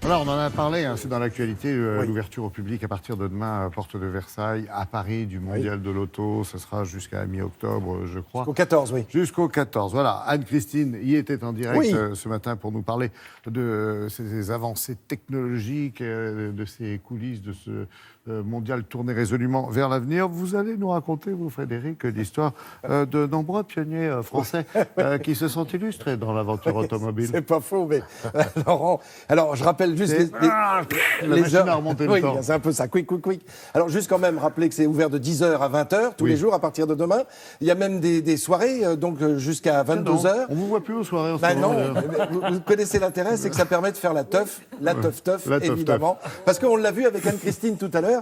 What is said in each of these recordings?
Alors, on en a parlé, hein, c'est dans l'actualité, l'ouverture au public à partir de demain à Porte de Versailles, à Paris, du Mondial de l'Auto. Ce sera jusqu'à mi-octobre, je crois. Jusqu'au 14, oui. Jusqu'au 14, voilà. Anne-Christine y était en direct ce matin pour nous parler de ces avancées technologiques, de ces coulisses, de ce mondial tourné résolument vers l'avenir. Vous allez nous raconter, vous, Frédéric, l'histoire de nombreux pionniers français qui se sont illustrés dans l'aventure automobile. C'est pas faux, mais Laurent... Alors, je rappelle juste la machine à remonter le temps. Oui, c'est un peu ça, quick. Alors, juste quand même rappeler que c'est ouvert de 10h à 20h, tous les jours, à partir de demain. Il y a même des soirées, donc jusqu'à 22h. On vous voit plus aux soirées en ce moment. Non, vous connaissez l'intérêt, c'est que ça permet de faire la teuf, évidemment. Parce qu'on l'a vu avec Anne-Christine tout à l'heure,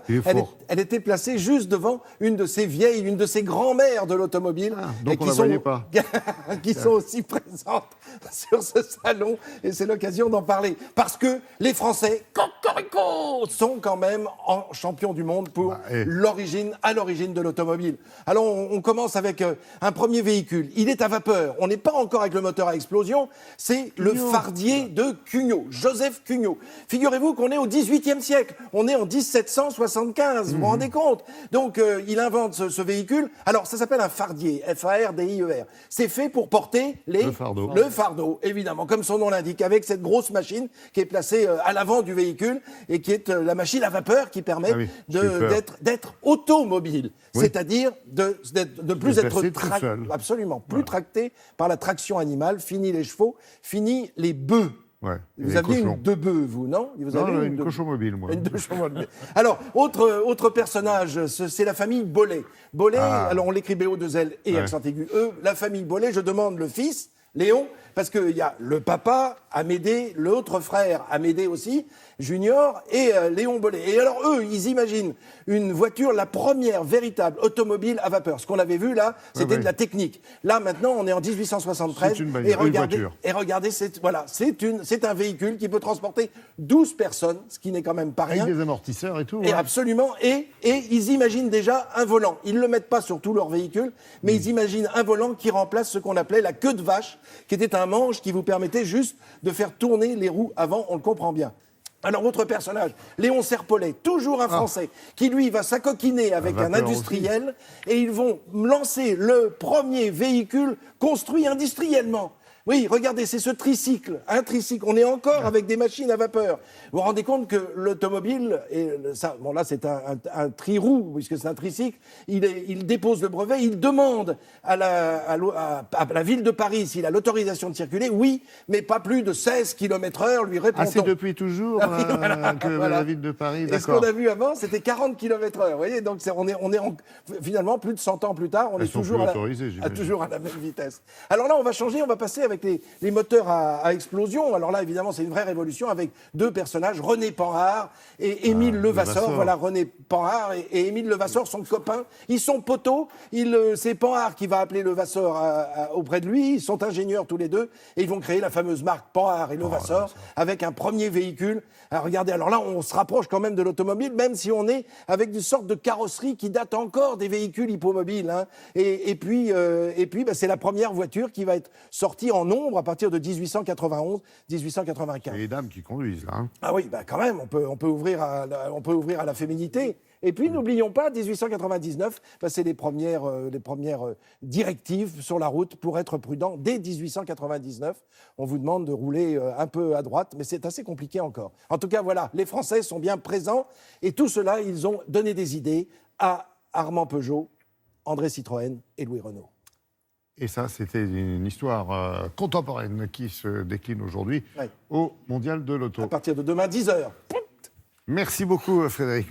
elle était placée juste devant une de ces grand-mères de l'automobile. Donc on ne la voyait pas. Qui sont aussi présentes sur ce salon, et c'est l'occasion d'en parler. Parce que les Français, cocorico, sont quand même champions du monde pour l'origine de l'automobile. Alors on commence avec un premier véhicule. Il est à vapeur. On n'est pas encore avec le moteur à explosion. C'est le Fardier de Cugnot, Joseph Cugnot. Figurez-vous qu'on est au XVIIIe siècle. On est en 1775. Vous vous rendez compte? Donc il invente ce véhicule. Alors ça s'appelle un Fardier, F-A-R-D-I-E-R. C'est fait pour porter le fardeau, évidemment, comme son nom l'indique, avec cette grosse machine qui est placée à l'avant du véhicule et qui est la machine à vapeur qui permet d'être automobile, c'est-à-dire de ne plus être tracté par la traction animale. Fini les chevaux, fini les bœufs. Ouais, vous aviez une de bœufs, vous, non? Une cochon-mobile, moi. Alors, autre personnage, c'est la famille Bollée. Bollée, alors on l'écrit B-O-2-L et accent aigu E. La famille Bollée, je demande le fils, Léon, parce qu'il y a le papa, Amédée, l'autre frère, Amédée aussi, Junior, et Léon Bollée. Et alors eux, ils imaginent une voiture, la première véritable automobile à vapeur. Ce qu'on avait vu là, c'était de la technique. Là, maintenant, on est en 1873. Et regardez, c'est un véhicule qui peut transporter 12 personnes, ce qui n'est quand même pas rien. Avec des amortisseurs et tout. Et absolument. Et ils imaginent déjà un volant. Ils ne le mettent pas sur tout leur véhicule, mais ils imaginent un volant qui remplace ce qu'on appelait la queue de vache, qui était un manche qui vous permettait juste de faire tourner les roues avant, on le comprend bien. Alors, autre personnage, Léon Serpollet, toujours un Français, qui lui va s'acoquiner avec un industriel, et ils vont lancer le premier véhicule construit industriellement. Oui, regardez, c'est ce tricycle, un tricycle. On est encore avec des machines à vapeur. Vous vous rendez compte que l'automobile, là c'est un tri-roue, puisque c'est un tricycle, il dépose le brevet, il demande à la ville de Paris s'il a l'autorisation de circuler, oui, mais pas plus de 16 km/h, lui répond-on. C'est depuis toujours que la ville de Paris, d'accord. Et ce qu'on a vu avant, c'était 40 km/h, vous voyez, donc finalement, plus de 100 ans plus tard, on est toujours à la même vitesse. Alors là, on va changer, on va passer avec les moteurs à explosion. Alors là, évidemment, c'est une vraie révolution avec deux personnages, René Panhard et Émile Levasseur. Voilà, René Panhard et Émile Levasseur sont copains. Ils sont poteaux. C'est Panhard qui va appeler Levasseur auprès de lui. Ils sont ingénieurs tous les deux. Et ils vont créer la fameuse marque Panhard et Levasseur avec un premier véhicule. Alors regardez, alors là, on se rapproche quand même de l'automobile, même si on est avec une sorte de carrosserie qui date encore des véhicules hippomobiles. Hein. Et puis c'est la première voiture qui va être sortie en nombre à partir de 1891-1895. C'est les dames qui conduisent, là. Hein. Ah oui, quand même, on peut ouvrir à la féminité. Et puis, n'oublions pas, 1899, c'est les premières directives sur la route pour être prudent. Dès 1899, on vous demande de rouler un peu à droite, mais c'est assez compliqué encore. En tout cas, voilà, les Français sont bien présents. Et tout cela, ils ont donné des idées à Armand Peugeot, André Citroën et Louis Renault. Et ça, c'était une histoire contemporaine qui se décline aujourd'hui au Mondial de l'Auto. À partir de demain, 10h. Merci beaucoup, Frédéric.